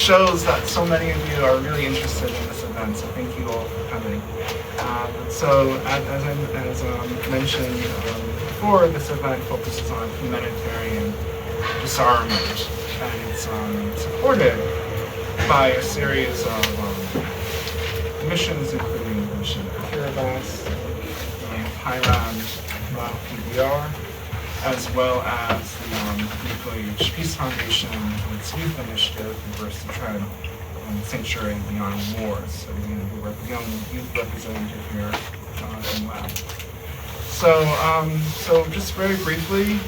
shows that so many of you are really interested in this event, so thank you all for coming. So as I mentioned before, this event focuses on humanitarian disarmament, and it's supported by a series of missions, including the mission to Kiribati, Thailand, PDR, as well as the Nuclear Age Peace Foundation and its youth initiative, Reverse the Trend, Sanctuary Beyond Wars. So we have a young youth representative here in lab. So just very briefly,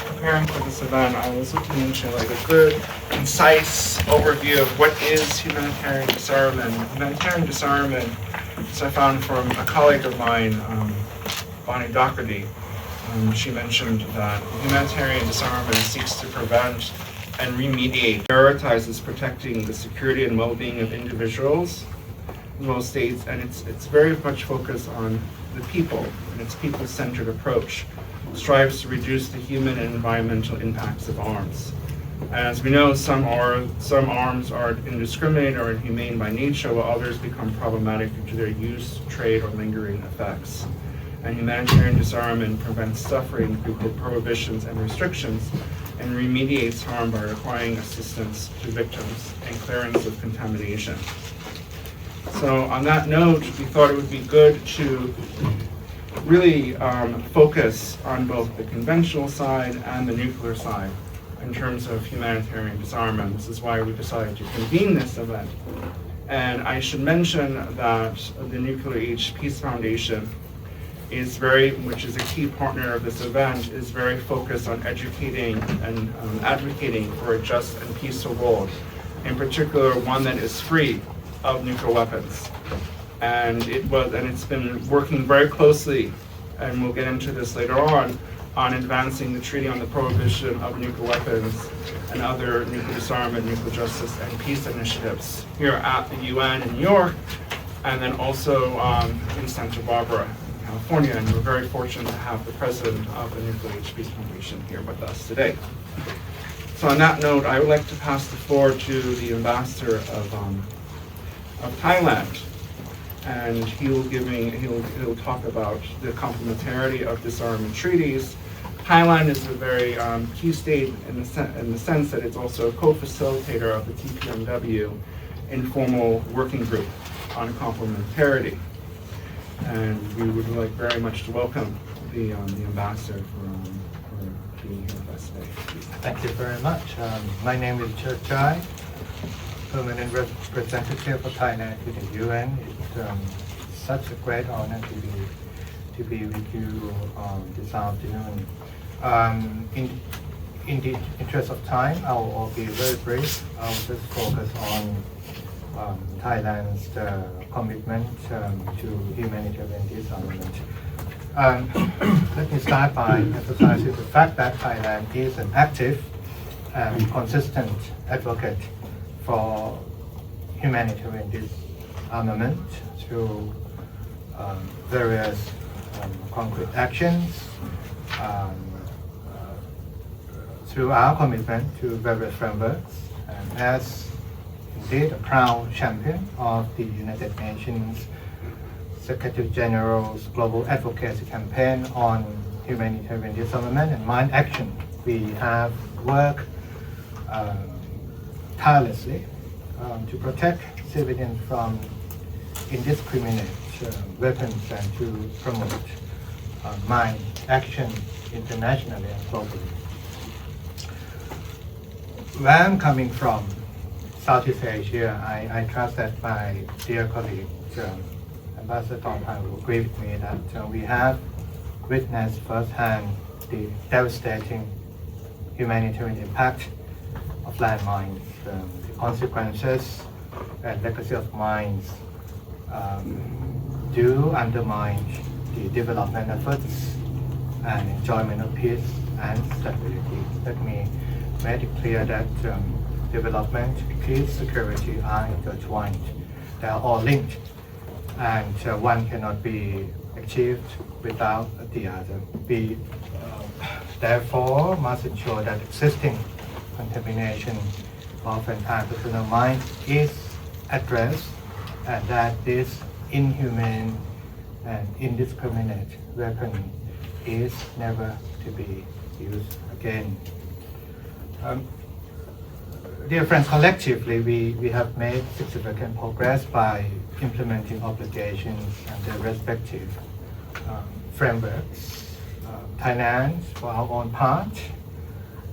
preparing for this event, I was looking into like a good, concise overview of what is humanitarian disarmament. Humanitarian disarmament, as I found from a colleague of mine, Bonnie Doherty. She mentioned that humanitarian disarmament seeks to prevent and remediate, prioritizes protecting the security and well-being of individuals in most states, and it's very much focused on the people, and its people-centered approach strives to reduce the human and environmental impacts of arms. As we know, some arms are indiscriminate or inhumane by nature, while others become problematic due to their use, trade, or lingering effects. And humanitarian disarmament prevents suffering through prohibitions and restrictions, and remediates harm by requiring assistance to victims and clearance of contamination. So on that note, we thought it would be good to really focus on both the conventional side and the nuclear side in terms of humanitarian disarmament. This is why we decided to convene this event. And I should mention that the Nuclear Age Peace Foundation which is a key partner of this event, is very focused on educating and advocating for a just and peaceful world, in particular one that is free of nuclear weapons. And it's been working very closely, and we'll get into this later on advancing the Treaty on the Prohibition of Nuclear Weapons and other nuclear disarmament, nuclear justice, and peace initiatives here at the UN in New York, and then also in Santa Barbara, California, and we're very fortunate to have the president of the Nuclear Age Peace Foundation here with us today. So on that note, I would like to pass the floor to the ambassador of Thailand, and he'll talk about the complementarity of disarmament treaties. Thailand is a very key state in the sense that it's also a co-facilitator of the TPMW informal working group on complementarity. And we would like very much to welcome the ambassador for being here with us today. Thank you very much. My name is Cherdchai, Permanent Representative of Thailand to the UN. It's such a great honor to be with you this afternoon. In the interest of time, I'll be very brief. I'll just focus on Thailand's commitment to humanitarian disarmament. Let me start by emphasizing the fact that Thailand is an active and consistent advocate for humanitarian disarmament through various concrete actions, through our commitment to various frameworks, and as indeed a proud champion of the United Nations Secretary General's Global Advocacy Campaign on Humanitarian Disarmament and Mine Action. We have worked tirelessly to protect civilians from indiscriminate weapons and to promote mine action internationally and globally. Where I'm coming from, Southeast Asia, I trust that my dear colleague, Ambassador Thongphane, will agree with me that we have witnessed firsthand the devastating humanitarian impact of landmines, the consequences and legacy of mines do undermine the development efforts and enjoyment of peace and stability. Let me make it clear that development, peace, security are intertwined. They are all linked, and one cannot be achieved without the other. We therefore must ensure that existing contamination of anti-personnel mine is addressed, and that this inhumane and indiscriminate weapon is never to be used again. Dear friends, collectively we have made significant progress by implementing obligations and their respective frameworks. Thailand, for our own part,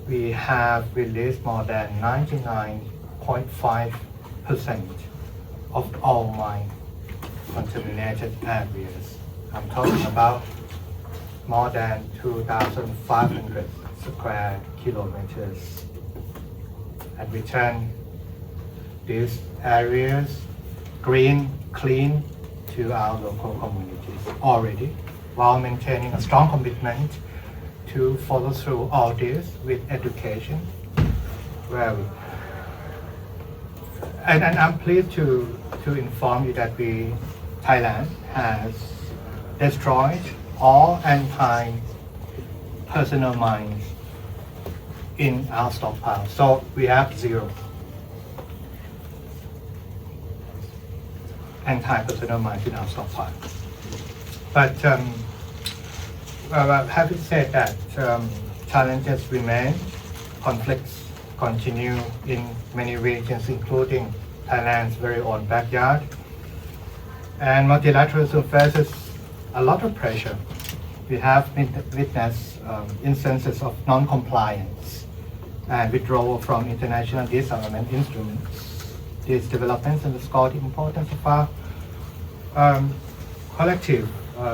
we have released more than 99.5% of all mine contaminated areas. I'm talking about more than 2,500 square kilometers. And we turn these areas green, clean to our local communities already, while maintaining a strong commitment to follow through all this with education. And I'm pleased to inform you that Thailand has destroyed all anti-personnel mines in our stockpile. So we have 0 anti-personnel mines in our stockpile. But having said that, challenges remain, conflicts continue in many regions, including Thailand's very own backyard. And multilateralism faces a lot of pressure. We have witnessed instances of non-compliance and withdrawal from international disarmament instruments. These developments underscore the importance of our collective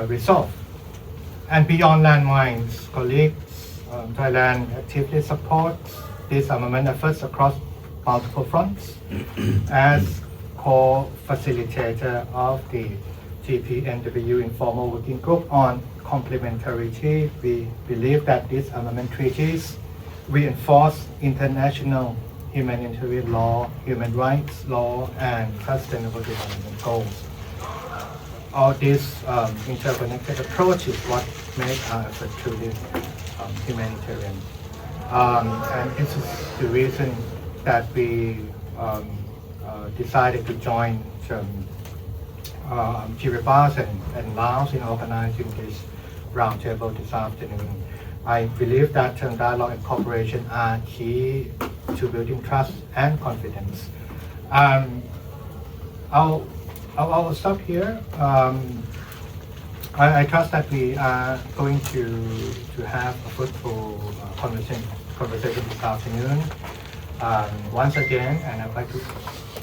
resolve. And beyond landmines, colleagues, Thailand actively supports disarmament efforts across multiple fronts. As co-facilitator of the TPNW informal working group on complementarity, we believe that disarmament treaties reinforce international humanitarian law, human rights law, and sustainable development goals. All these interconnected approaches what make our effort truly humanitarian. And this is the reason that we decided to join Kiribati and Laos in organizing this roundtable this afternoon. I believe that dialogue and cooperation are key to building trust and confidence. I'll stop here. I trust that we are going to have a fruitful conversation this afternoon. Once again, and I'd like to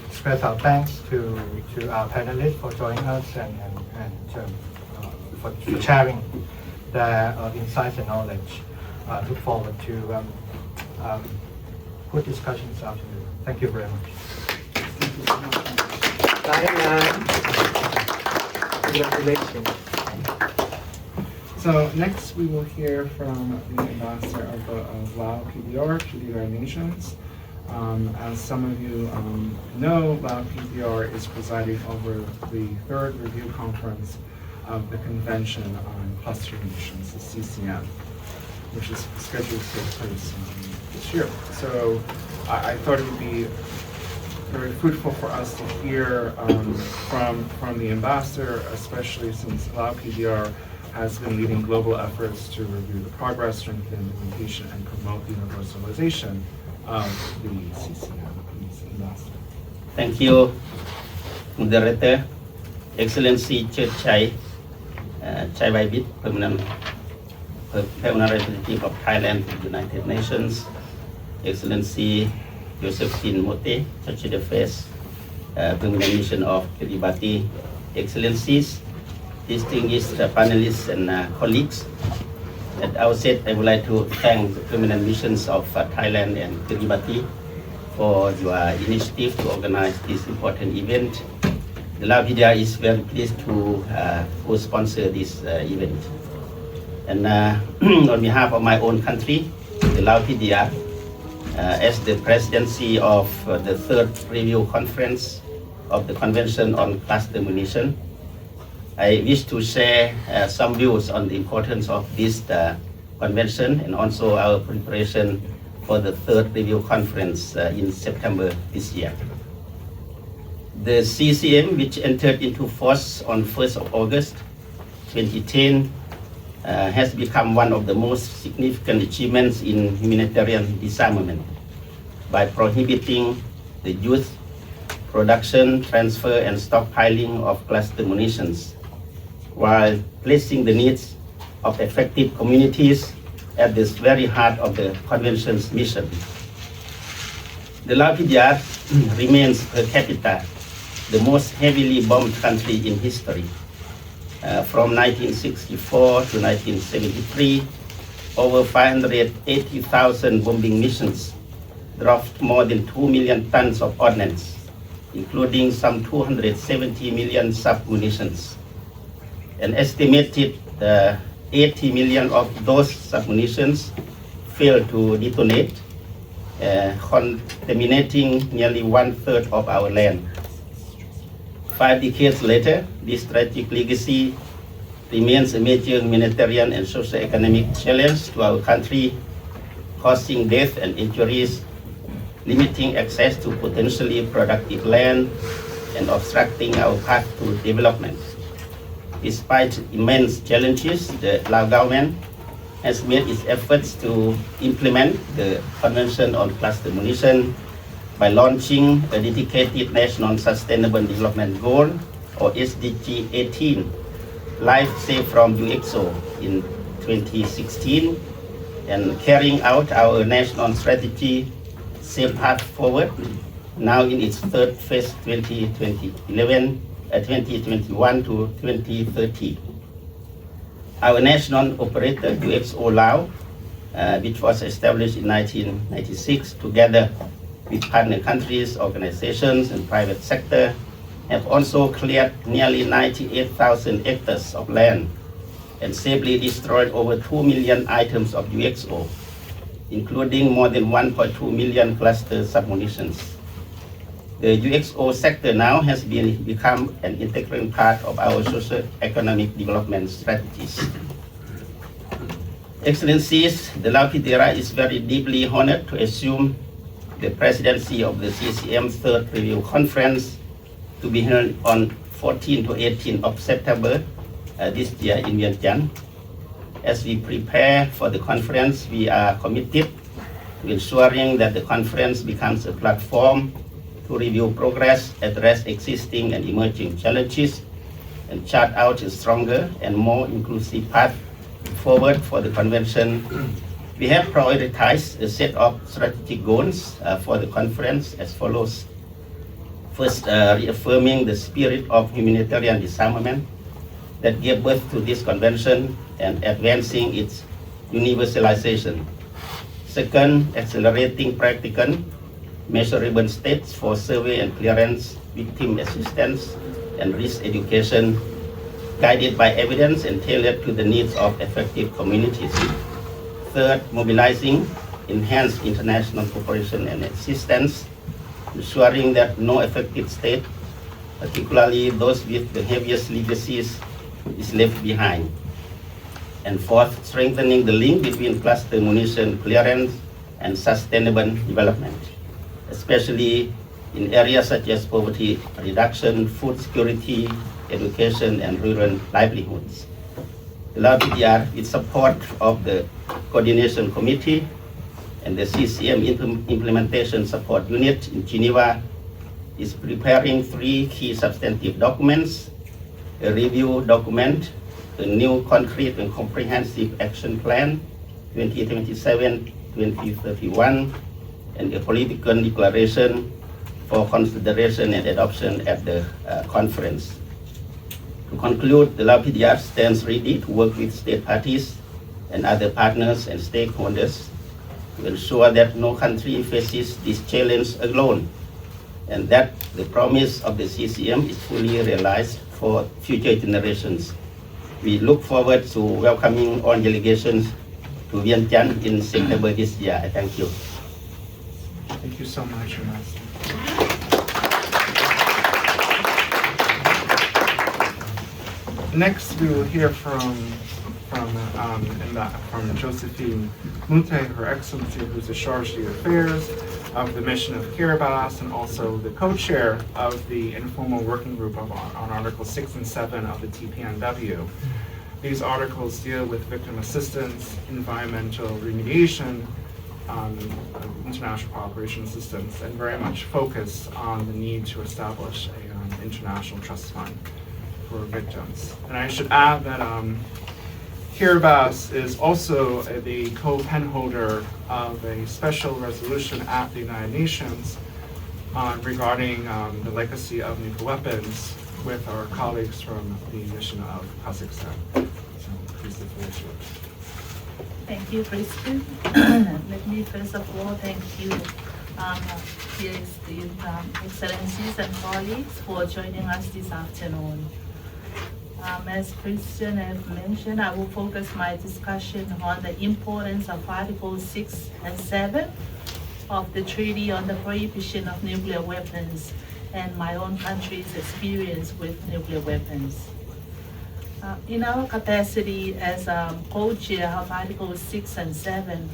express our thanks to our panelists for joining us and for sharing their insights and knowledge. Look forward to good discussion this afternoon. Thank you very much. Congratulations. So next we will hear from the ambassador of Lao PDR, PDR Nations. As some of you know, Lao PDR is presiding over the 3rd Review Conference of the Convention on Cluster Munitions, the CCM, which is scheduled to take place this year. So I thought it would be very fruitful for us to hear from the ambassador, especially since Lao PDR has been leading global efforts to review the progress, strengthen implementation, and promote the universalization of the CCM. Please, ambassador. Thank you, moderator. Excellency Cherdchai, Chaivavid, Permanent Representative of Thailand to the United Nations. Excellency Josephine Moote, Church of the Face, Permanent Mission of Kiribati. Excellencies, distinguished panelists and colleagues. At the outset, I would like to thank the Permanent Missions of Thailand and Kiribati for your initiative to organize this important event. The Lao PDR is very pleased to co-sponsor this event. And on behalf of my own country, the Lao PDR, as the presidency of the 3rd Review Conference of the Convention on Cluster Munitions, I wish to share some views on the importance of this convention and also our preparation for the third review conference in September this year. The CCM, which entered into force on 1st of August 2010, has become one of the most significant achievements in humanitarian disarmament by prohibiting the use, production, transfer, and stockpiling of cluster munitions, while placing the needs of affected communities at this very heart of the Convention's mission. The Lao PDR remains per capita the most heavily bombed country in history. From 1964 to 1973, over 580,000 bombing missions dropped more than 2 million tons of ordnance, including some 270 million sub-munitions. An estimated 80 million of those sub-munitions failed to detonate, contaminating nearly 1/3 of our land. 5 decades later, this tragic legacy remains a major humanitarian and socio-economic challenge to our country, causing death and injuries, limiting access to potentially productive land, and obstructing our path to development. Despite immense challenges, the Lao government has made its efforts to implement the Convention on Cluster Munition by launching a dedicated National Sustainable Development Goal, or SDG 18, Life Safe from UXO in 2016, and carrying out our national strategy, Safe Path Forward, now in its third phase 2021 to 2030. Our national operator, UXO Lao, which was established in 1996 together with partner countries, organizations, and private sector, have also cleared nearly 98,000 hectares of land and safely destroyed over 2 million items of UXO, including more than 1.2 million cluster submunitions. The UXO sector now has become an integral part of our socio-economic development strategies. Excellencies, the Lao PDR is very deeply honored to assume the presidency of the CCM Third Review Conference to be held on 14 to 18 of September this year in Vientiane. As we prepare for the conference, we are committed to ensuring that the conference becomes a platform to review progress, address existing and emerging challenges, and chart out a stronger and more inclusive path forward for the convention. We have prioritized a set of strategic goals for the conference as follows. First, reaffirming the spirit of humanitarian disarmament that gave birth to this convention and advancing its universalization. Second, accelerating practical, measurable steps for survey and clearance, victim assistance, and risk education, guided by evidence and tailored to the needs of affected communities. Third, mobilizing enhanced international cooperation and assistance, ensuring that no affected state, particularly those with the heaviest legacies, is left behind. And fourth, strengthening the link between cluster munition clearance and sustainable development, especially in areas such as poverty reduction, food security, education, and rural livelihoods. The Lao PDR, with support of the Coordination Committee and the CCM Implementation Support Unit in Geneva, is preparing 3 key substantive documents: a review document, a new concrete and comprehensive action plan 2027-2031, and a political declaration for consideration and adoption at the conference. To conclude, the Lao PDR stands ready to work with state parties and other partners and stakeholders to ensure that no country faces this challenge alone, and that the promise of the CCM is fully realized for future generations. We look forward to welcoming all delegations to Vientiane in September this year. I thank you. Thank you so much, Your Majesty. Next, we will hear from from Josephine Moote, Her Excellency, who's the Charge d'Affaires of the mission of Kiribati, and also the co-chair of the informal working group on Articles 6 and 7 of the TPNW. These articles deal with victim assistance, environmental remediation, international cooperation assistance, and very much focus on the need to establish an international trust fund for victims. And I should add that Kiribati is also the co-pen holder of a special resolution at the United Nations regarding the legacy of nuclear weapons with our colleagues from the mission of Kazakhstan. So please, the floor is yours. Thank you, Kristen. Let me first of all thank you, dear excellencies and colleagues, for joining us this afternoon. As Christian has mentioned, I will focus my discussion on the importance of Articles 6 and 7 of the Treaty on the Prohibition of Nuclear Weapons and my own country's experience with nuclear weapons. In our capacity as co-chair of Articles 6 and 7,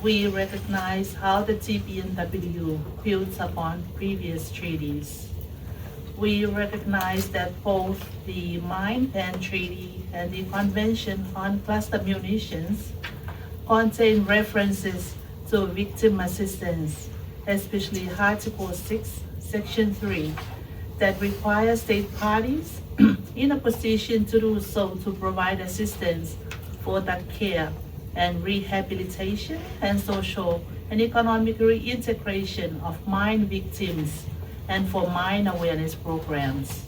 we recognize how the TPNW builds upon previous treaties. We recognize that both the Mine Ban Treaty and the Convention on Cluster Munitions contain references to victim assistance, especially Article 6, Section 3, that requires state parties in a position to do so to provide assistance for the care and rehabilitation and social and economic reintegration of mine victims and for mine awareness programs.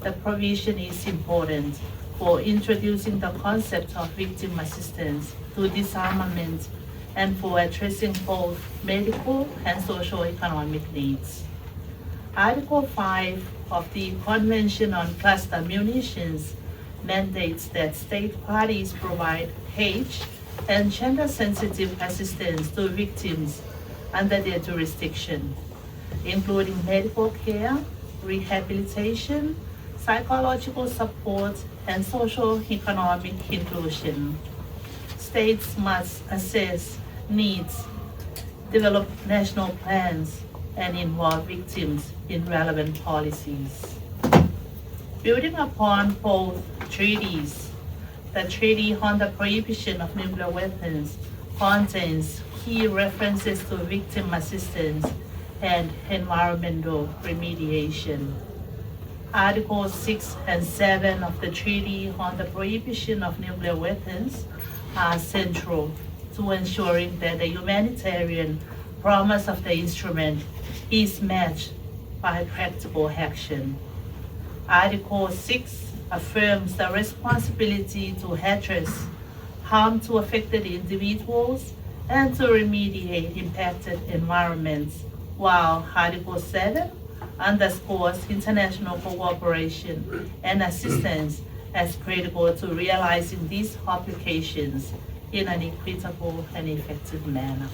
The provision is important for introducing the concept of victim assistance to disarmament and for addressing both medical and socio-economic needs. Article 5 of the Convention on Cluster Munitions mandates that state parties provide age and gender-sensitive assistance to victims under their jurisdiction, including medical care, rehabilitation, psychological support, and socio-economic inclusion. States must assess needs, develop national plans, and involve victims in relevant policies. Building upon both treaties, the Treaty on the Prohibition of Nuclear Weapons contains key references to victim assistance and environmental remediation. Articles 6 and 7 of the Treaty on the Prohibition of Nuclear Weapons are central to ensuring that the humanitarian promise of the instrument is matched by practical action. Article 6 affirms the responsibility to address harm to affected individuals and to remediate impacted environments, while Article 7 underscores international cooperation and assistance as critical to realizing these obligations in an equitable and effective manner.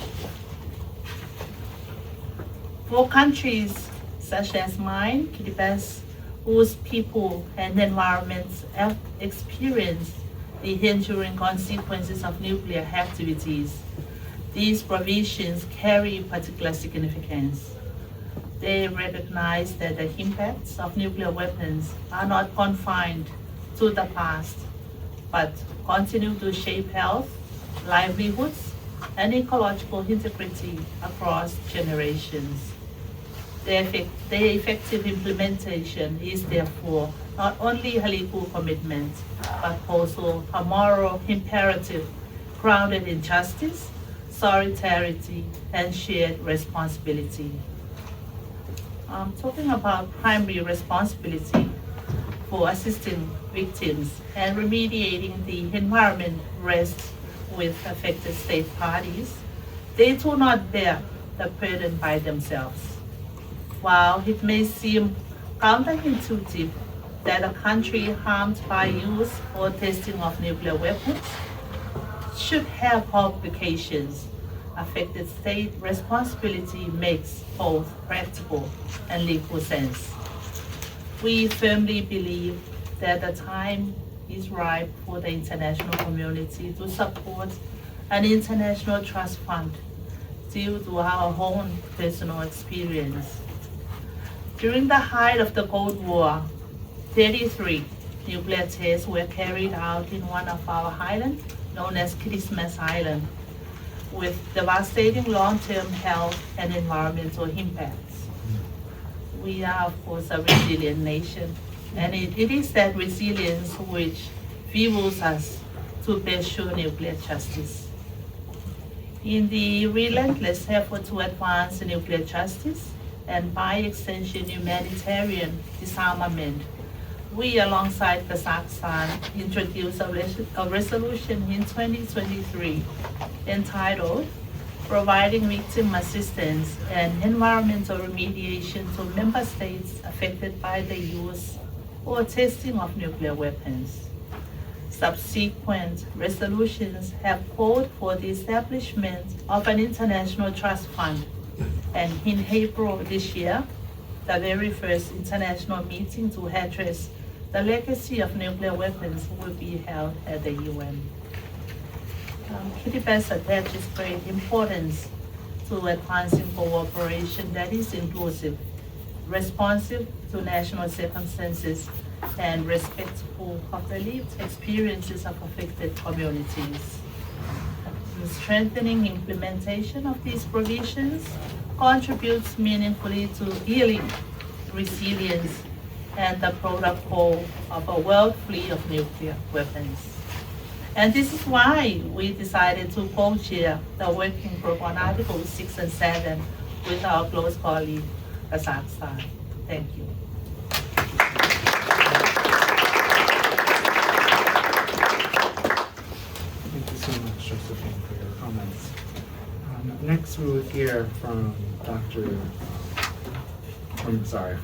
For countries such as mine, Kiribati, whose people and environments have experienced the enduring consequences of nuclear activities, these provisions carry particular significance. They recognize that the impacts of nuclear weapons are not confined to the past, but continue to shape health, livelihoods, and ecological integrity across generations. Their effective implementation is therefore not only a legal commitment, but also a moral imperative grounded in justice, solidarity, and shared responsibility. Talking about primary responsibility for assisting victims and remediating the environment rests with affected state parties. They do not bear the burden by themselves. While it may seem counterintuitive that a country harmed by use or testing of nuclear weapons should have obligations, affected state responsibility makes both practical and legal sense. We firmly believe that the time is ripe for the international community to support an international trust fund due to our own personal experience. During the height of the Cold War, 33 nuclear tests were carried out in one of our islands, known as Christmas Island, with devastating long-term health and environmental impacts. We are, of course, a resilient nation, and it is that resilience which fuels us to pursue nuclear justice. In the relentless effort to advance nuclear justice, and by extension humanitarian disarmament, we, alongside Kazakhstan, introduced a resolution in 2023 entitled Providing Victim Assistance and Environmental Remediation to Member States Affected by the Use or Testing of Nuclear Weapons. Subsequent resolutions have called for the establishment of an international trust fund, and in April this year, the very first international meeting to address the legacy of nuclear weapons will be held at the UN. Kiribati attaches great importance to advancing cooperation that is inclusive, responsive to national circumstances, and respectful of the lived experiences of affected communities. The strengthening implementation of these provisions contributes meaningfully to healing, resilience, and the protocol of a world free of nuclear weapons. And this is why we decided to co-chair the working group on Articles 6 and 7 with our close colleague, Kazakhstan. Thank you. Thank you so much, Josephine, for your comments. Next, we will hear from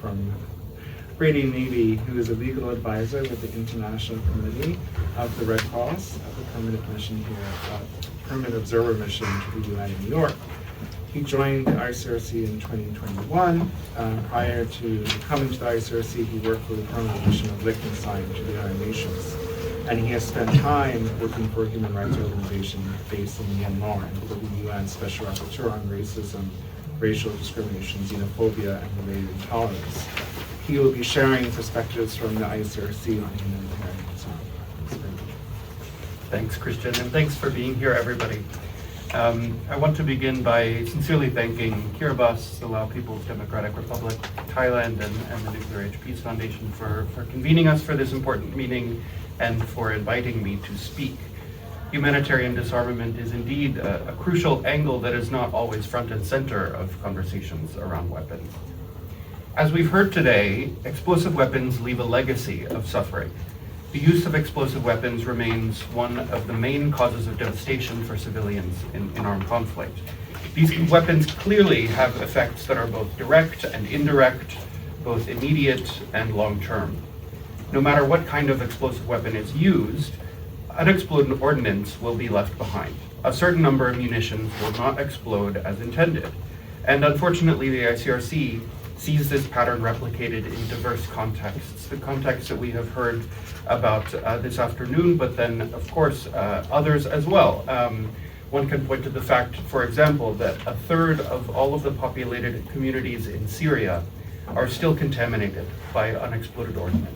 from Brady Mabe, who is a legal advisor with the International Committee of the Red Cross at the Permanent Mission here, Permanent Observer Mission to the UN in New York. He joined the ICRC in 2021. Prior to coming to the ICRC, he worked for the Permanent Mission of Liechtenstein to the United Nations. And he has spent time working for a human rights organization based in Myanmar and for the UN Special Rapporteur on Racism, Racial Discrimination, Xenophobia, and Related Intolerance. He will be sharing perspectives from the ICRC on humanitarian disarmament. Thanks, Christian, and thanks for being here, everybody. I want to begin by sincerely thanking Kiribati, the Lao People's Democratic Republic, Thailand, and the Nuclear Age Peace Foundation for convening us for this important meeting and for inviting me to speak. Humanitarian disarmament is indeed a crucial angle that is not always front and center of conversations around weapons. As we've heard today, explosive weapons leave a legacy of suffering. The use of explosive weapons remains one of the main causes of devastation for civilians in armed conflict. These weapons clearly have effects that are both direct and indirect, both immediate and long-term. No matter what kind of explosive weapon is used, unexploded ordnance will be left behind. A certain number of munitions will not explode as intended. And unfortunately, the ICRC sees this pattern replicated in diverse contexts, the context that we have heard about this afternoon, but then, of course, others as well. One can point to the fact, for example, that a third of all of the populated communities in Syria are still contaminated by unexploded ordnance.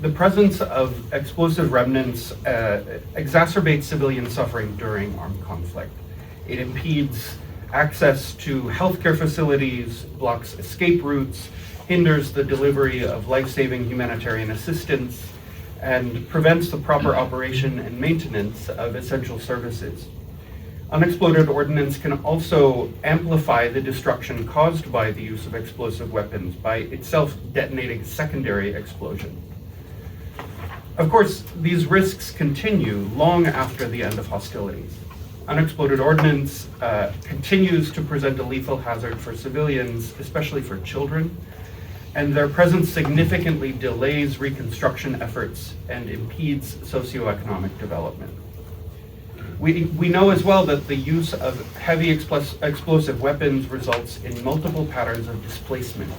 The presence of explosive remnants exacerbates civilian suffering during armed conflict. It impedes access to healthcare facilities, blocks escape routes, hinders the delivery of life-saving humanitarian assistance, and prevents the proper operation and maintenance of essential services. Unexploded ordnance can also amplify the destruction caused by the use of explosive weapons by itself detonating secondary explosion. Of course, these risks continue long after the end of hostilities. Unexploded ordnance continues to present a lethal hazard for civilians, especially for children, and their presence significantly delays reconstruction efforts and impedes socioeconomic development. We know as well that the use of heavy explosive weapons results in multiple patterns of displacement.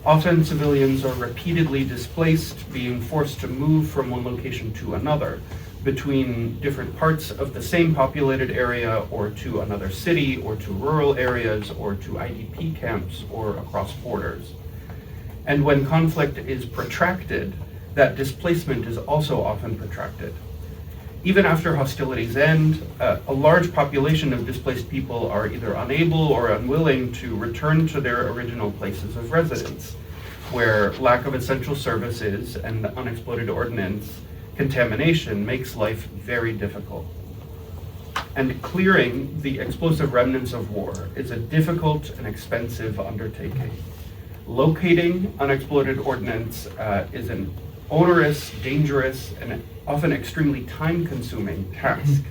Often civilians are repeatedly displaced, being forced to move from one location to another, between different parts of the same populated area, or to another city, or to rural areas, or to IDP camps, or across borders. And when conflict is protracted, that displacement is also often protracted. Even after hostilities end, a large population of displaced people are either unable or unwilling to return to their original places of residence, where lack of essential services and unexploded ordnance contamination makes life very difficult. And clearing the explosive remnants of war is a difficult and expensive undertaking. Locating unexploded ordnance is an onerous, dangerous, and often extremely time-consuming task.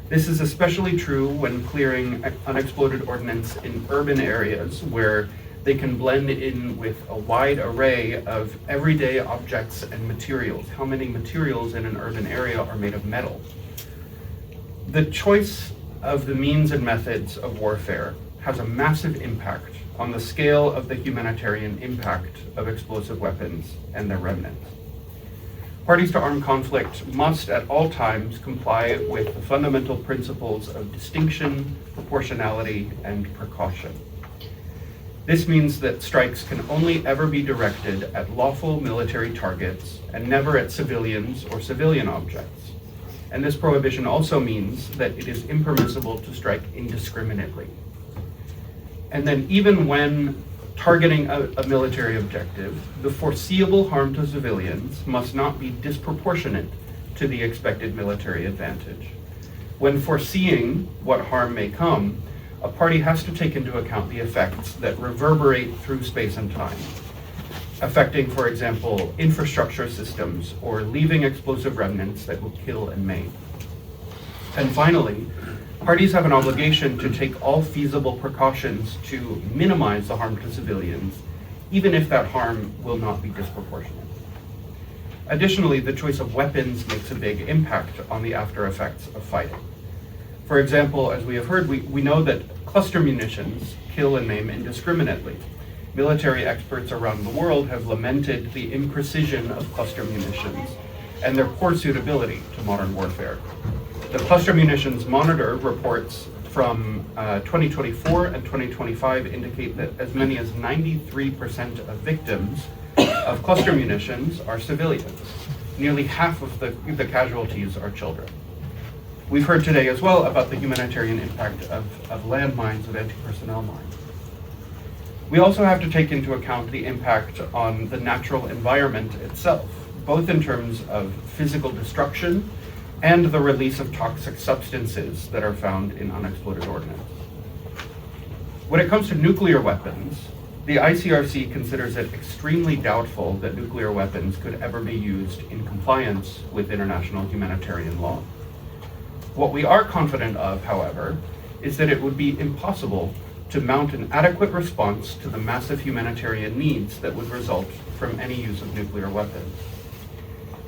This is especially true when clearing unexploded ordnance in urban areas where they can blend in with a wide array of everyday objects and materials. How many materials in an urban area are made of metal? The choice of the means and methods of warfare has a massive impact on the scale of the humanitarian impact of explosive weapons and their remnants. Parties to armed conflict must at all times comply with the fundamental principles of distinction, proportionality, and precaution. This means that strikes can only ever be directed at lawful military targets and never at civilians or civilian objects. And this prohibition also means that it is impermissible to strike indiscriminately. And then even when targeting a military objective, the foreseeable harm to civilians must not be disproportionate to the expected military advantage. When foreseeing what harm may come, a party has to take into account the effects that reverberate through space and time, affecting, for example, infrastructure systems or leaving explosive remnants that will kill and maim. And finally, parties have an obligation to take all feasible precautions to minimize the harm to civilians, even if that harm will not be disproportionate. Additionally, the choice of weapons makes a big impact on the after effects of fighting. For example, as we have heard, we know that cluster munitions kill and maim indiscriminately. Military experts around the world have lamented the imprecision of cluster munitions and their poor suitability to modern warfare. The Cluster Munitions Monitor reports from 2024 and 2025 indicate that as many as 93% of victims of cluster munitions are civilians. Nearly half of the casualties are children. We've heard today as well about the humanitarian impact of landmines, of anti-personnel mines. We also have to take into account the impact on the natural environment itself, both in terms of physical destruction and the release of toxic substances that are found in unexploded ordnance. When it comes to nuclear weapons, the ICRC considers it extremely doubtful that nuclear weapons could ever be used in compliance with international humanitarian law. What we are confident of, however, is that it would be impossible to mount an adequate response to the massive humanitarian needs that would result from any use of nuclear weapons.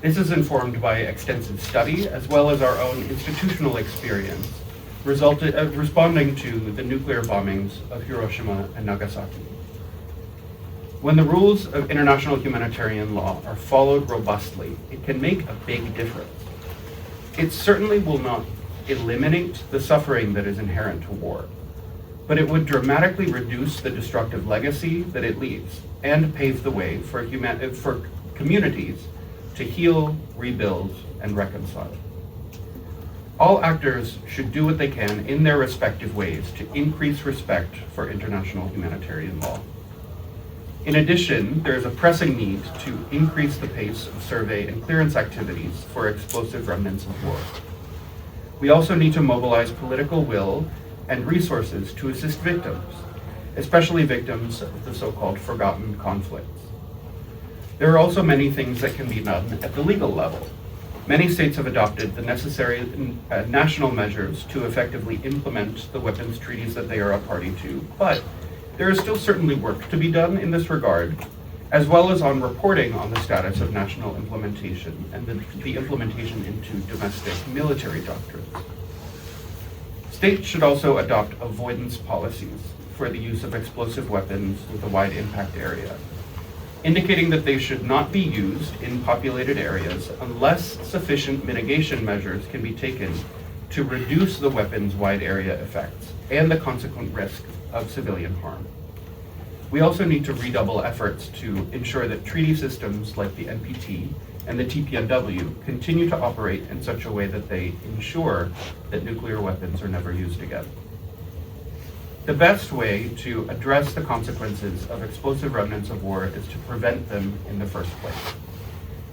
This is informed by extensive study as well as our own institutional experience responding to the nuclear bombings of Hiroshima and Nagasaki. When the rules of international humanitarian law are followed robustly, it can make a big difference. It certainly will not eliminate the suffering that is inherent to war, but it would dramatically reduce the destructive legacy that it leaves and pave the way for communities to heal, rebuild, and reconcile. All actors should do what they can in their respective ways to increase respect for international humanitarian law. In addition, there is a pressing need to increase the pace of survey and clearance activities for explosive remnants of war. We also need to mobilize political will and resources to assist victims, especially victims of the so-called forgotten conflicts. There are also many things that can be done at the legal level. Many states have adopted the necessary national measures to effectively implement the weapons treaties that they are a party to, but there is still certainly work to be done in this regard, as well as on reporting on the status of national implementation and the implementation into domestic military doctrines. States should also adopt avoidance policies for the use of explosive weapons with a wide impact area. indicating that they should not be used in populated areas unless sufficient mitigation measures can be taken to reduce the weapon's wide area effects and the consequent risk of civilian harm. We also need to redouble efforts to ensure that treaty systems like the NPT and the TPNW continue to operate in such a way that they ensure that nuclear weapons are never used again. The best way to address the consequences of explosive remnants of war is to prevent them in the first place.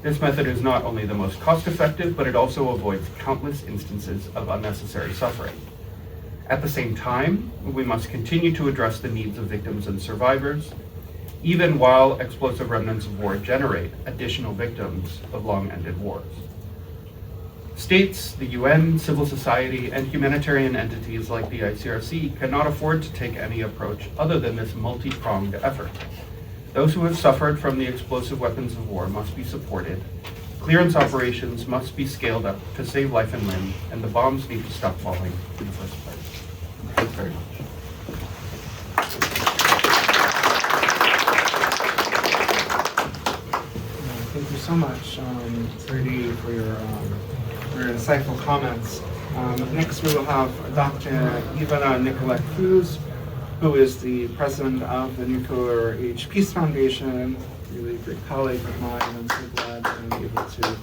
This method is not only the most cost-effective, but it also avoids countless instances of unnecessary suffering. At the same time, we must continue to address the needs of victims and survivors, even while explosive remnants of war generate additional victims of long-ended wars. States, the UN, civil society, and humanitarian entities like the ICRC cannot afford to take any approach other than this multi-pronged effort. Those who have suffered from the explosive weapons of war must be supported. Clearance operations must be scaled up to save life and limb, and the bombs need to stop falling in the first place. Thanks very much. Thank you so much, Brady, for your insightful comments. Next, we will have Dr. Ivana Hughes, who is the president of the Nuclear Age Peace Foundation, really great colleague of mine. I'm so glad to be able to,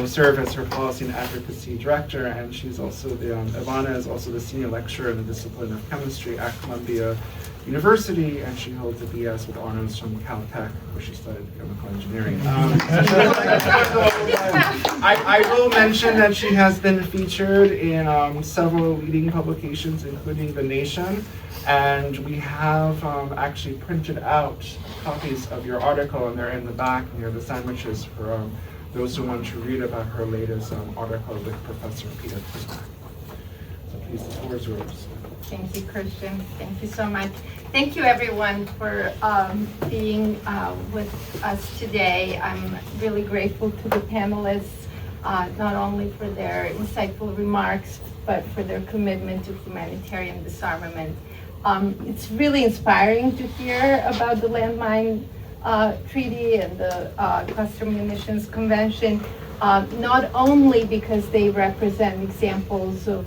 serve as her policy and advocacy director. And she's also Ivana is also the senior lecturer in the discipline of chemistry at Columbia University, and she holds a BS with honors from Caltech, where she studied chemical engineering. I will mention that she has been featured in several leading publications, including The Nation, and we have actually printed out copies of your article, and they're in the back near the sandwiches for those who want to read about her latest article with Professor Peter Prismack. So please, the floor is yours. Thank you, Christian. Thank you so much. Thank you, everyone, for being with us today. I'm really grateful to the panelists, not only for their insightful remarks, but for their commitment to humanitarian disarmament. It's really inspiring to hear about the landmine treaty and the Cluster Munitions Convention, not only because they represent examples of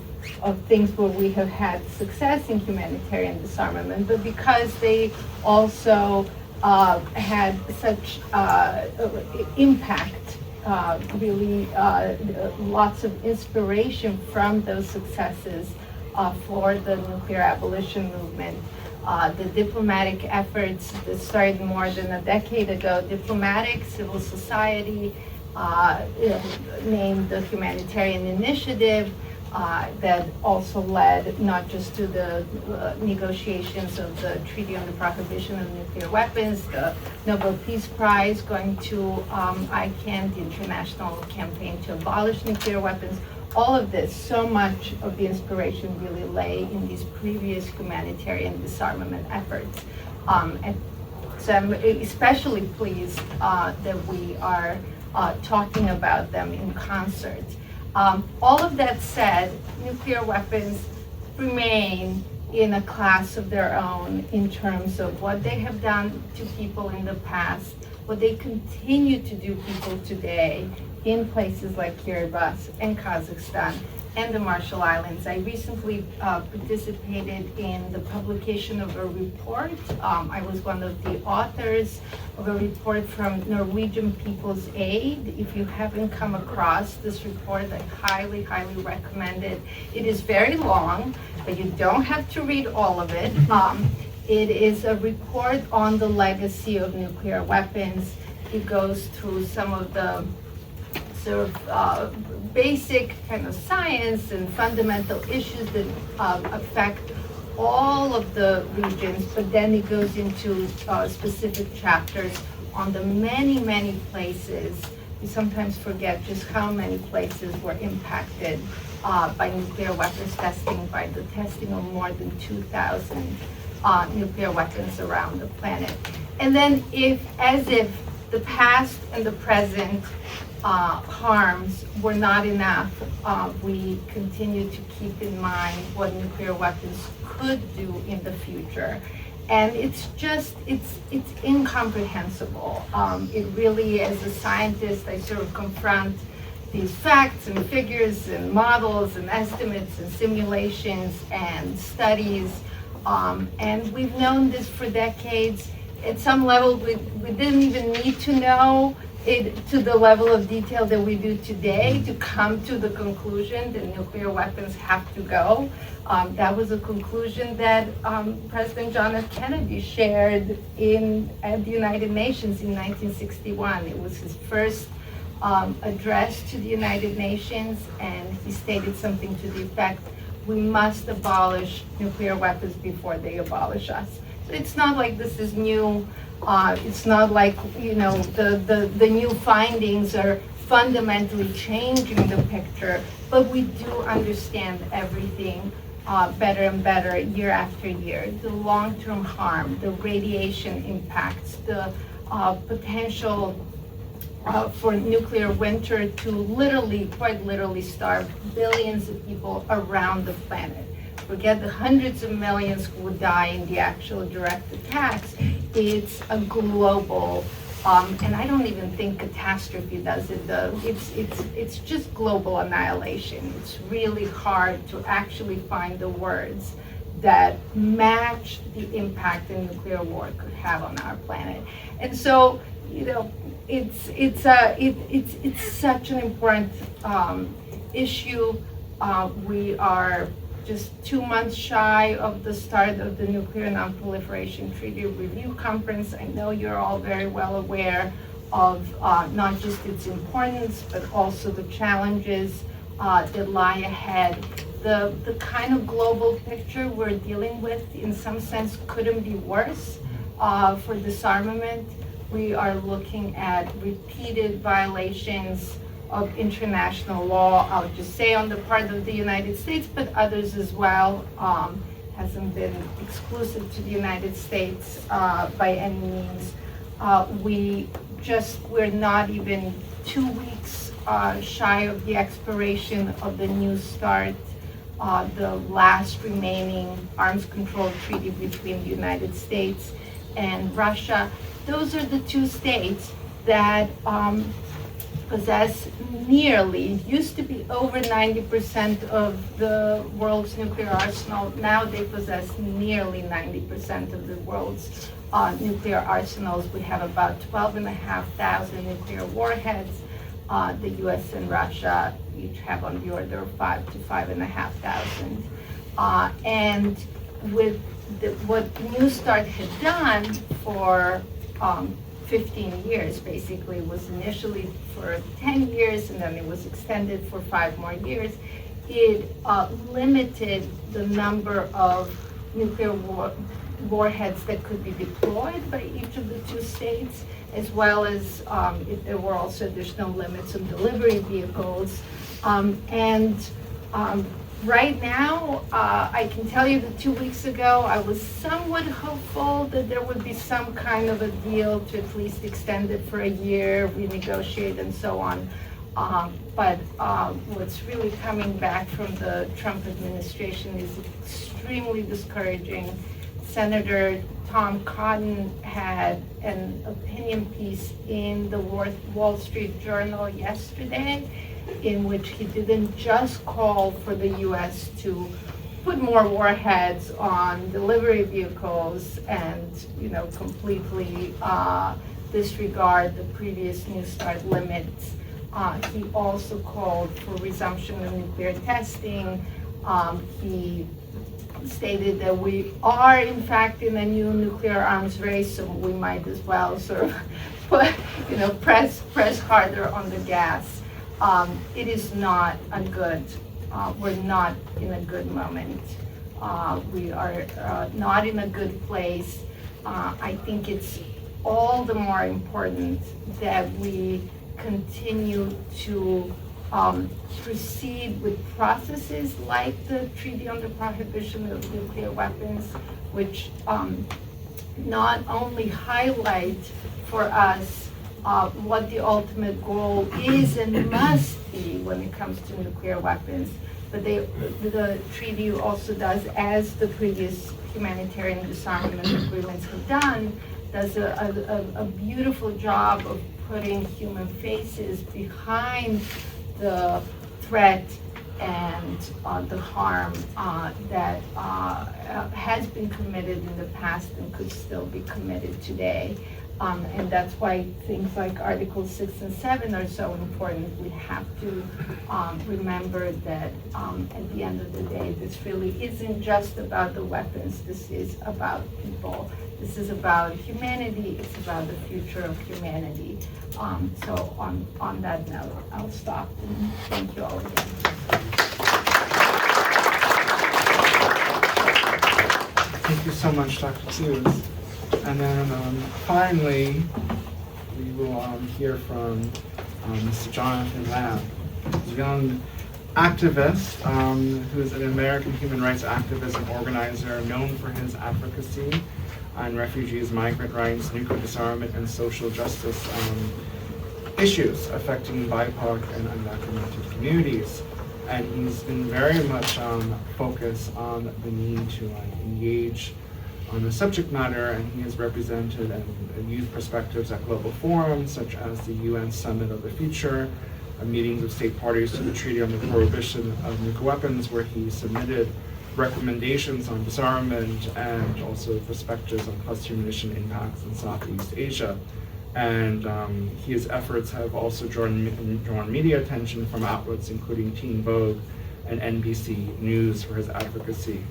things where we have had success in humanitarian disarmament, but because they also had such impact, really lots of inspiration from those successes for the nuclear abolition movement. The diplomatic efforts that started more than a decade ago, diplomatic, civil society, named the Humanitarian Initiative, that also led not just to the negotiations of the Treaty on the Prohibition of Nuclear Weapons, the Nobel Peace Prize going to ICANN, the International Campaign to Abolish Nuclear Weapons. All of this, so much of the inspiration really lay in these previous humanitarian disarmament efforts. And so I'm especially pleased that we are talking about them in concert. All of that said, nuclear weapons remain in a class of their own in terms of what they have done to people in the past, what they continue to do people today in places like Kiribati and Kazakhstan and the Marshall Islands. I recently participated in the publication of a report. I was one of the authors of a report from Norwegian People's Aid. If you haven't come across this report, I highly, highly recommend it. It is very long, but you don't have to read all of it. It is a report on the legacy of nuclear weapons. It goes through some of the sort of basic kind of science and fundamental issues that affect all of the regions, but then it goes into specific chapters on the many, many places. We sometimes forget just how many places were impacted by nuclear weapons testing, by the testing of more than 2,000 nuclear weapons around the planet. And then as if the past and the present harms were not enough, we continue to keep in mind what nuclear weapons could do in the future. And it's incomprehensible. It really, as a scientist, I sort of confront these facts and figures and models and estimates and simulations and studies. And we've known this for decades. At some level, we didn't even need to know it to the level of detail that we do today to come to the conclusion that nuclear weapons have to go. That was a conclusion that President John F. Kennedy shared at the United Nations in 1961. It was his first address to the United Nations, and he stated something to the effect, we must abolish nuclear weapons before they abolish us. So it's not like this is new. It's not like, the new findings are fundamentally changing the picture, but we do understand everything better and better year after year. The long-term harm, the radiation impacts, the potential for nuclear winter to quite literally starve billions of people around the planet. Forget the hundreds of millions who would die in the actual direct attacks. It's a global, and I don't even think catastrophe does it though. It's just global annihilation. It's really hard to actually find the words that match the impact a nuclear war could have on our planet. And so, it's such an important issue. We are just 2 months shy of the start of the Nuclear Non-Proliferation Treaty Review Conference. I know you're all very well aware of not just its importance, but also the challenges that lie ahead. The kind of global picture we're dealing with, in some sense, couldn't be worse for disarmament. We are looking at repeated violations of international law, I would just say on the part of the United States, but others as well. Hasn't been exclusive to the United States by any means. We're not even 2 weeks shy of the expiration of the New START, the last remaining arms control treaty between the United States and Russia. Those are the two states that possess used to be over 90% of the world's nuclear arsenal. Now they possess nearly 90% of the world's nuclear arsenals. We have about 12,500 nuclear warheads. The US and Russia each have on the order of 5,000 to 5,500. And with what New START had done for 15 years, basically, was initially for 10 years, and then it was extended for 5 more years. It limited the number of nuclear warheads that could be deployed by each of the two states, as well as if there were also additional limits on delivery vehicles. Right now, I can tell you that 2 weeks ago, I was somewhat hopeful that there would be some kind of a deal to at least extend it for a year, renegotiate, and so on. But what's really coming back from the Trump administration is extremely discouraging. Senator Tom Cotton had an opinion piece in the Wall Street Journal yesterday, in which he didn't just call for the U.S. to put more warheads on delivery vehicles and, completely disregard the previous New START limits. He also called for resumption of nuclear testing. He stated that we are, in fact, in a new nuclear arms race, so we might as well sort of press harder on the gas. It is not a good, we're not in a good moment. We are not in a good place. I think it's all the more important that we continue to proceed with processes like the Treaty on the Prohibition of Nuclear Weapons, which not only highlight for us what the ultimate goal is and must be when it comes to nuclear weapons, but the treaty also does, as the previous humanitarian disarmament agreements have done, does a beautiful job of putting human faces behind the threat and the harm that has been committed in the past and could still be committed today. And that's why things like Articles 6 and 7 are so important. We have to remember that at the end of the day, this really isn't just about the weapons. This is about people. This is about humanity. It's about the future of humanity. So on that note, I'll stop and thank you all again. Thank you so much, Dr. Hughes. And then finally, we will hear from Mr. Jonathan Lamb, a young activist who is an American human rights activist and organizer known for his advocacy on refugees, migrant rights, nuclear disarmament, and social justice issues affecting BIPOC and undocumented communities. And he's been very much focused on the need to engage on the subject matter, and he has represented youth perspectives at global forums such as the UN Summit of the Future, meetings of state parties to the Treaty on the Prohibition of Nuclear Weapons, where he submitted recommendations on disarmament and also perspectives on cluster munition impacts in Southeast Asia. And his efforts have also drawn media attention from outlets including Teen Vogue and NBC News for his advocacy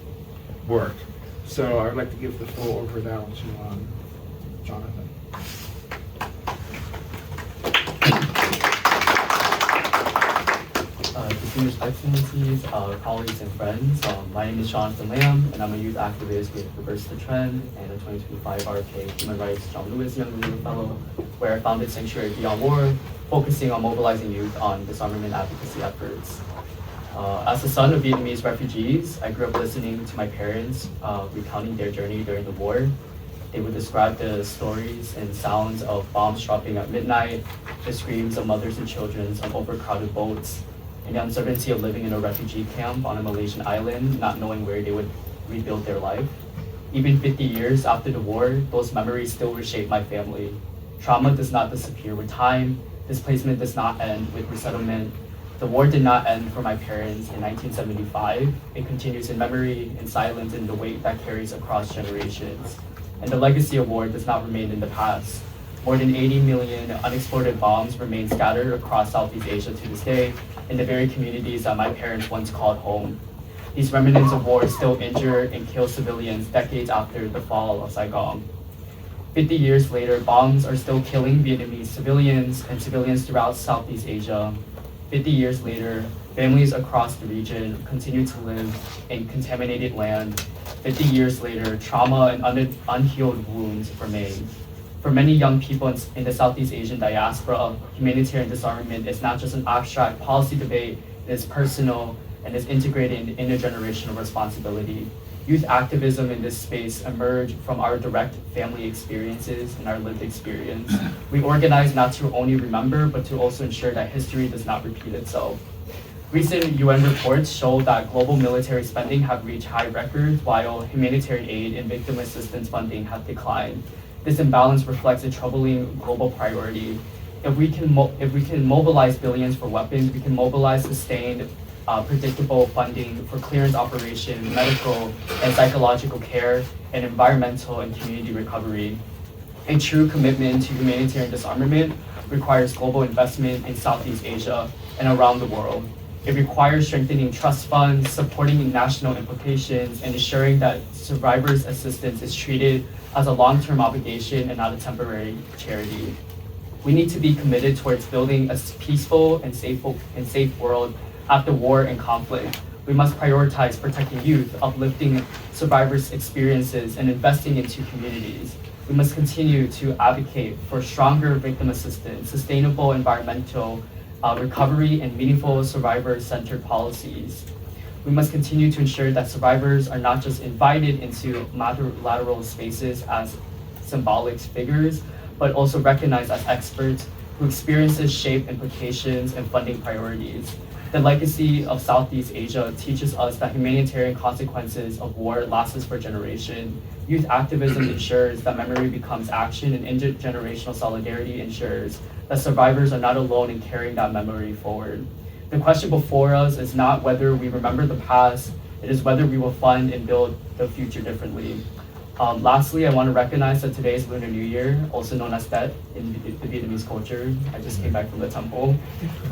work. So I would like to give the floor over now to Jonathan. Distinguished Excellencies, colleagues and friends, my name is Jonathan Lamb, and I'm a youth activist with Reverse the Trend and a 2025 RK Human Rights John Lewis Young Leader Fellow, where I founded Sanctuary Beyond War, focusing on mobilizing youth on disarmament advocacy efforts. As the son of Vietnamese refugees, I grew up listening to my parents recounting their journey during the war. They would describe the stories and sounds of bombs dropping at midnight, the screams of mothers and children on overcrowded boats, and the uncertainty of living in a refugee camp on a Malaysian island, not knowing where they would rebuild their life. Even 50 years after the war, those memories still reshape my family. Trauma does not disappear with time. Displacement does not end with resettlement. The war did not end for my parents in 1975. It continues in memory, in silence, in the weight that carries across generations. And the legacy of war does not remain in the past. More than 80 million unexploded bombs remain scattered across Southeast Asia to this day, in the very communities that my parents once called home. These remnants of war still injure and kill civilians decades after the fall of Saigon. 50 years later, bombs are still killing Vietnamese civilians and civilians throughout Southeast Asia. 50 years later, families across the region continue to live in contaminated land. 50 years later, trauma and unhealed wounds remain. For many young people in the Southeast Asian diaspora, humanitarian disarmament is not just an abstract policy debate, it is personal and is integrated into intergenerational responsibility. Youth activism in this space emerged from our direct family experiences and our lived experience. We organize not to only remember, but to also ensure that history does not repeat itself. Recent UN reports show that global military spending have reached high records, while humanitarian aid and victim assistance funding have declined. This imbalance reflects a troubling global priority. If we can mobilize billions for weapons, we can mobilize sustained predictable funding for clearance operation, medical and psychological care, and environmental and community recovery. A true commitment to humanitarian disarmament requires global investment in Southeast Asia and around the world. It requires strengthening trust funds, supporting national implications, and ensuring that survivors' assistance is treated as a long-term obligation and not a temporary charity. We need to be committed towards building a peaceful and safe world after war and conflict. We must prioritize protecting youth, uplifting survivors' experiences, and investing into communities. We must continue to advocate for stronger victim assistance, sustainable environmental recovery, and meaningful survivor-centered policies. We must continue to ensure that survivors are not just invited into multilateral spaces as symbolic figures, but also recognized as experts whose experiences shape implications and funding priorities. The legacy of Southeast Asia teaches us that humanitarian consequences of war lasts for generation. Youth activism ensures that memory becomes action, and intergenerational solidarity ensures that survivors are not alone in carrying that memory forward. The question before us is not whether we remember the past, it is whether we will fund and build the future differently. Lastly, I want to recognize that today is Lunar New Year, also known as Tet in the Vietnamese culture. I just came back from the temple.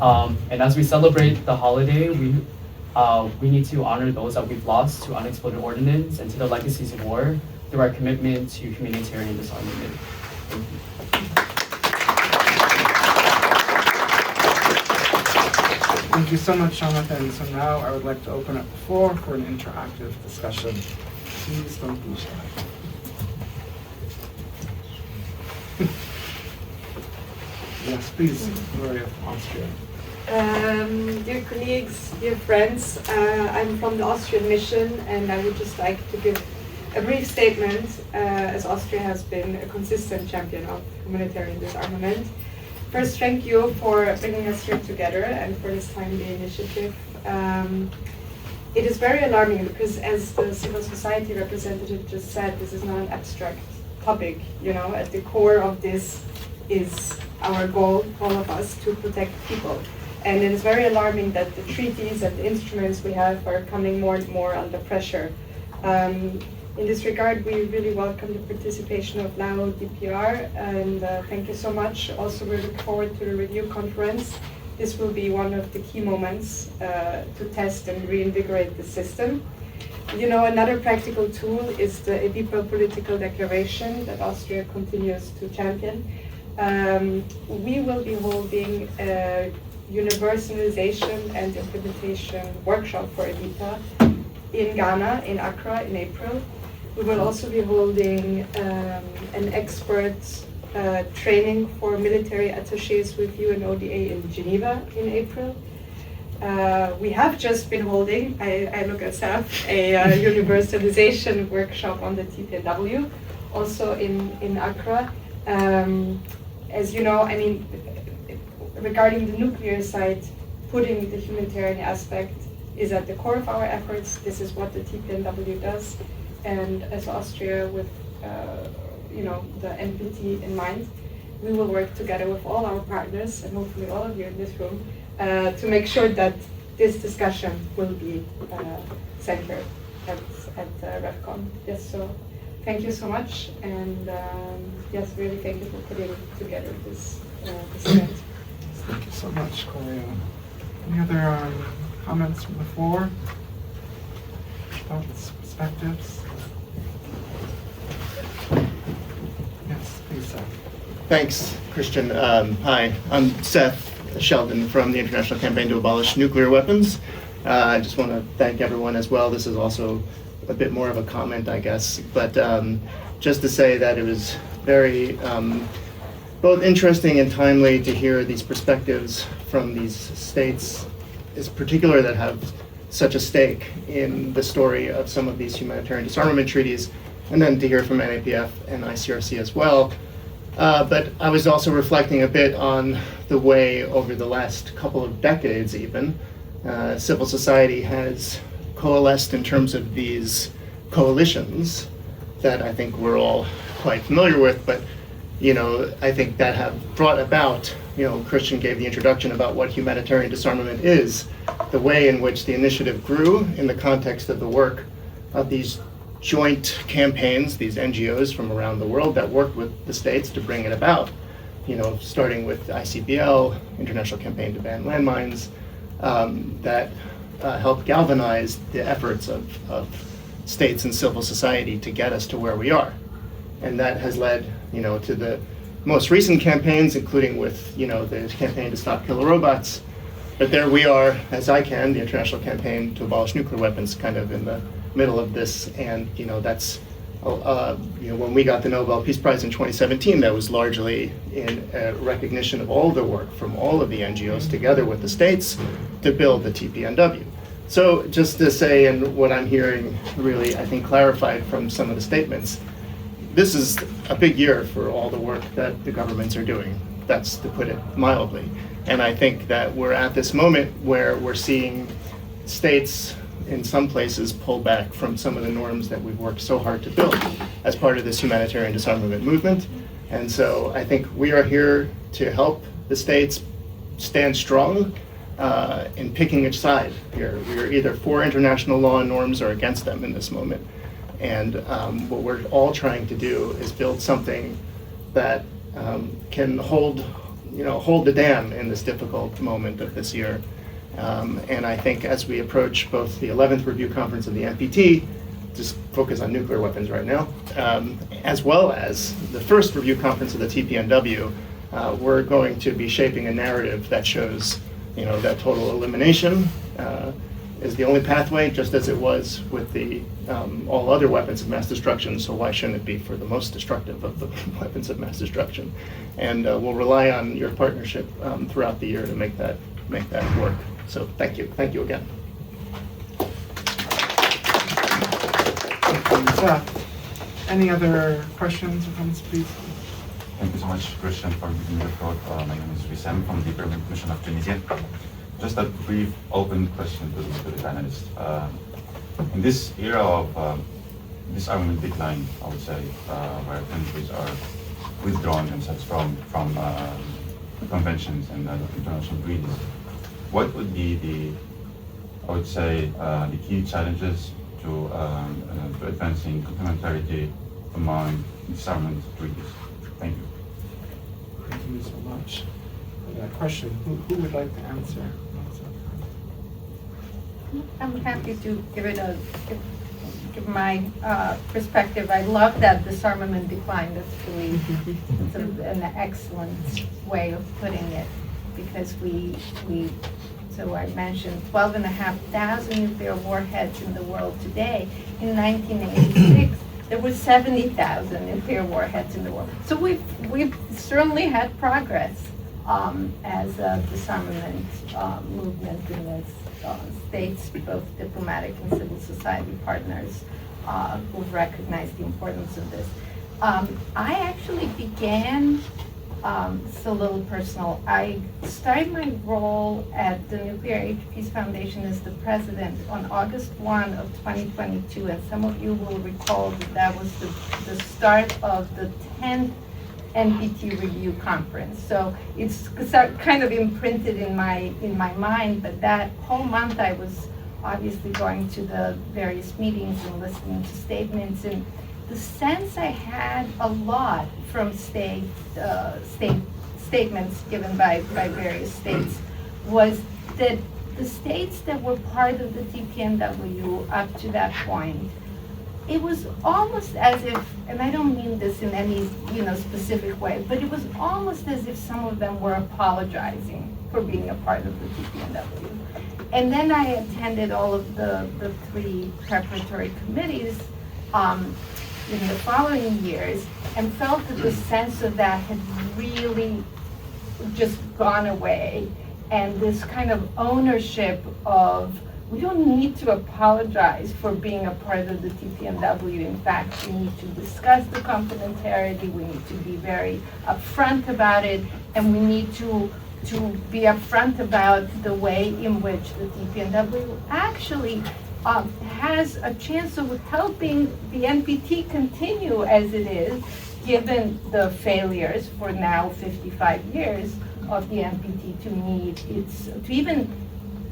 And as we celebrate the holiday, we need to honor those that we've lost to unexploded ordnance and to the legacies of war through our commitment to humanitarian disarmament. Thank you. Thank you so much, Jonathan. So now I would like to open up the floor for an interactive discussion. Please don't be shy. Yes, please, Gloria from Austria. Dear colleagues, dear friends, I'm from the Austrian mission, and I would just like to give a brief statement, as Austria has been a consistent champion of humanitarian disarmament. First, thank you for bringing us here together and for this timely initiative. It is very alarming because, as the civil society representative just said, this is not an abstract topic. You know, at the core of this is our goal, all of us, to protect people. And it is very alarming that the treaties and the instruments we have are coming more and more under pressure. In this regard, we really welcome the participation of now DPR, and thank you so much. Also, we look forward to the review conference. This will be one of the key moments to test and reinvigorate the system. You know, another practical tool is the EBIPA political declaration that Austria continues to champion. We will be holding a universalization and implementation workshop for EBIPA in Ghana, in Accra, in April. We will also be holding an expert training for military attaches with UNODA in Geneva in April. We have just been holding, I look at Saf, a universalization workshop on the TPNW, also in Accra. As you know, I mean, regarding the nuclear side, putting the humanitarian aspect is at the core of our efforts. This is what the TPNW does. And as Austria, with you know, the NPT in mind, we will work together with all our partners and hopefully all of you in this room to make sure that this discussion will be centered at REFCON. Yes, so thank you so much, and yes, really thank you for putting together this event. Thank you so much, Gloria. Any other comments from the floor? Thoughts, perspectives? Yes, please, Seth. Thanks, Christian. Hi, I'm Seth Sheldon from the International Campaign to Abolish Nuclear Weapons. I just want to thank everyone as well. This is also a bit more of a comment, I guess, but just to say that it was very both interesting and timely to hear these perspectives from these states, in particular that have such a stake in the story of some of these humanitarian disarmament treaties, and then to hear from NAPF and ICRC as well. But I was also reflecting a bit on the way over the last couple of decades even, civil society has coalesced in terms of these coalitions that I think we're all quite familiar with, but you know, I think that have brought about, you know, Christian gave the introduction about what humanitarian disarmament is, the way in which the initiative grew in the context of the work of these joint campaigns, these NGOs from around the world that worked with the states to bring it about, you know, starting with ICBL, International Campaign to Ban Landmines, that helped galvanize the efforts of states and civil society to get us to where we are. And that has led, you know, to the most recent campaigns, including with, you know, the campaign to stop killer robots. But there we are, as ICANN, the International Campaign to Abolish Nuclear Weapons, kind of in the middle of this. And, you know, that's, you know, when we got the Nobel Peace Prize in 2017, that was largely in recognition of all the work from all of the NGOs together with the states to build the TPNW. So just to say, and what I'm hearing really, I think, clarified from some of the statements, this is a big year for all the work that the governments are doing. That's to put it mildly. And I think that we're at this moment where we're seeing states in some places pull back from some of the norms that we've worked so hard to build as part of this humanitarian disarmament movement. And so I think we are here to help the states stand strong in picking a side here. We are either for international law and norms or against them in this moment. And what we're all trying to do is build something that can hold the dam in this difficult moment of this year. And I think as we approach both the 11th Review Conference of the NPT, just focus on nuclear weapons right now, as well as the first Review Conference of the TPNW, we're going to be shaping a narrative that shows, that total elimination is the only pathway, just as it was with the all other weapons of mass destruction. So why shouldn't it be for the most destructive of the weapons of mass destruction? And we'll rely on your partnership throughout the year to make that work. So thank you again. Any other questions or comments, please? Thank you so much, Christian, for giving me the floor. My name is Wissam from the Permanent Mission of Tunisia. Just a brief open question to the panelists. In this era of disarmament decline, I would say, where countries are withdrawing themselves from conventions and international treaties, what would be the key challenges to advancing complementarity among disarmament treaties? Thank you. Thank you so much for that question. Who would like to answer? I'm happy to give my perspective. I love that disarmament decline. That's really sort of an excellent way of putting it, because so I mentioned 12,500 nuclear warheads in the world today. In 1986, there were 70,000 nuclear warheads in the world. So we've certainly had progress as a disarmament movement in the states, both diplomatic and civil society partners who've recognized the importance of this. I actually began, it's a little personal, I started my role at the Nuclear Age Peace Foundation as the president on August 1 of 2022, and some of you will recall that was the start of the 10th NPT Review Conference. So it's kind of imprinted in my mind, but that whole month I was obviously going to the various meetings and listening to statements, and the sense I had a lot from statements given by various states was that the states that were part of the TPNW up to that point, it was almost as if, and I don't mean this in any specific way, but it was almost as if some of them were apologizing for being a part of the TPNW. And then I attended all of the 3 preparatory committees in the following years, and felt that the sense of that had really just gone away, and this kind of ownership of, we don't need to apologize for being a part of the TPNW. In fact, we need to discuss the complementarity, we need to be very upfront about it, and we need to be upfront about the way in which the TPNW actually has a chance of helping the NPT continue as it is, given the failures for now 55 years of the NPT to meet to even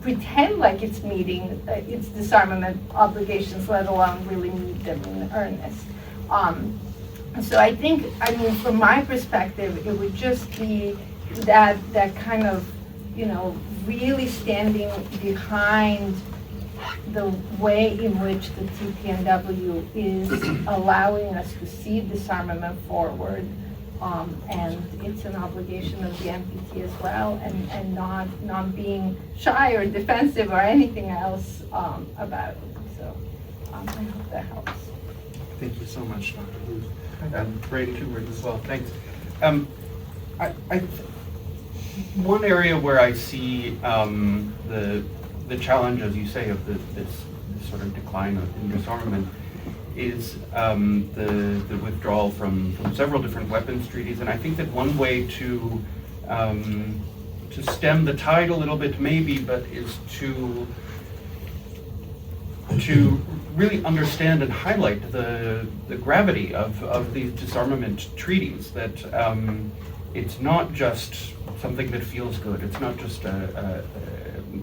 pretend like it's meeting its disarmament obligations, let alone really meet them in earnest. So I think, from my perspective, it would just be that kind of, really standing behind the way in which the TPNW is allowing us to see disarmament forward, and it's an obligation of the NPT as well, and not being shy or defensive or anything else about it. So I hope that helps. Thank you so much, Dr. Hughes. Brady, 2 words as well. Thanks. One area where I see the challenge, as you say, of this sort of decline in disarmament is the withdrawal from several different weapons treaties. And I think that one way to to stem the tide a little bit maybe, but is to really understand and highlight the gravity of these disarmament treaties, that it's not just something that feels good, it's not just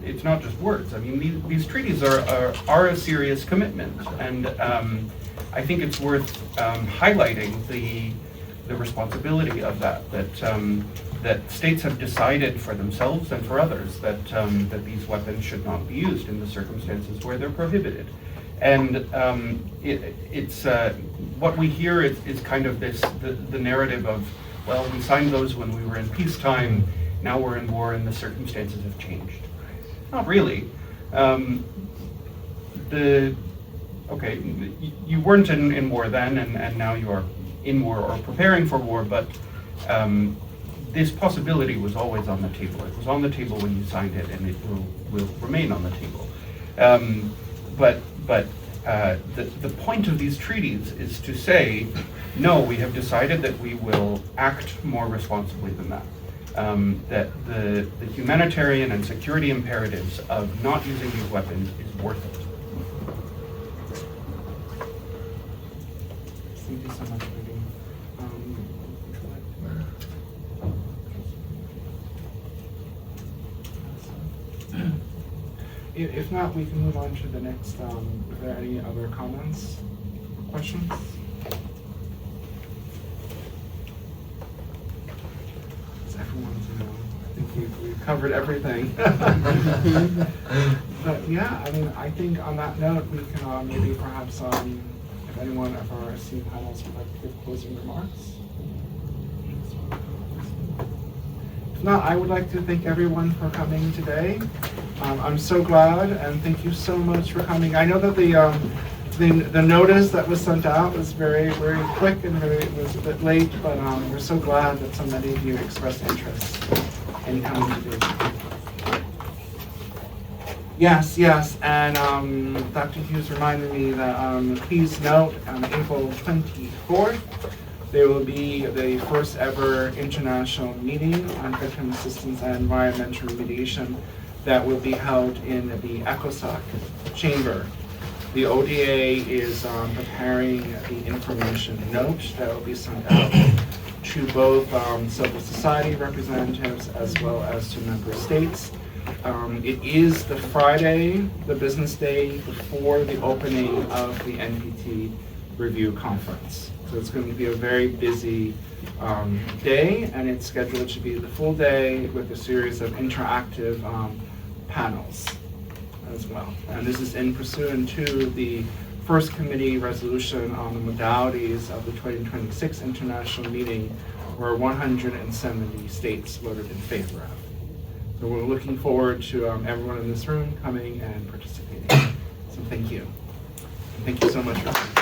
it's not just words. I mean, these treaties are a serious commitment, and I think it's worth highlighting the responsibility of that states have decided for themselves and for others that these weapons should not be used in the circumstances where they're prohibited. And it's what we hear is kind of the narrative of, well, we signed those when we were in peacetime, now we're in war and the circumstances have changed. Not really. Okay, you weren't in war then, and now you are in war or preparing for war, but this possibility was always on the table. It was on the table when you signed it, and it will remain on the table. But the point of these treaties is to say, no, we have decided that we will act more responsibly than that. That the humanitarian and security imperatives of not using these weapons is worth it. Thank you so much, Brady. If not, we can move on to the next. Are there any other comments, questions? It's everyone's, I think we've covered everything. But yeah, I mean, I think on that note, we can maybe perhaps, if anyone of our esteemed panelists would like to give closing remarks. If not, I would like to thank everyone for coming today. I'm so glad, and thank you so much for coming. I know that the notice that was sent out was very, very quick and it was a bit late, but we're so glad that so many of you expressed interest in coming today. Yes, and Dr. Hughes reminded me that please note on April 24th, there will be the first ever international meeting on victim assistance and environmental remediation that will be held in the ECOSOC chamber. The ODA is preparing the information note that will be sent out to both civil society representatives as well as to member states. It is the Friday, the business day before the opening of the NPT Review Conference. So it's going to be a very busy day, and it's scheduled to be the full day with a series of interactive panels as well. And this is in pursuant to the first committee resolution on the modalities of the 2026 international meeting, where 170 states voted in favor of. So we're looking forward to everyone in this room coming and participating. So thank you. Thank you so much for coming.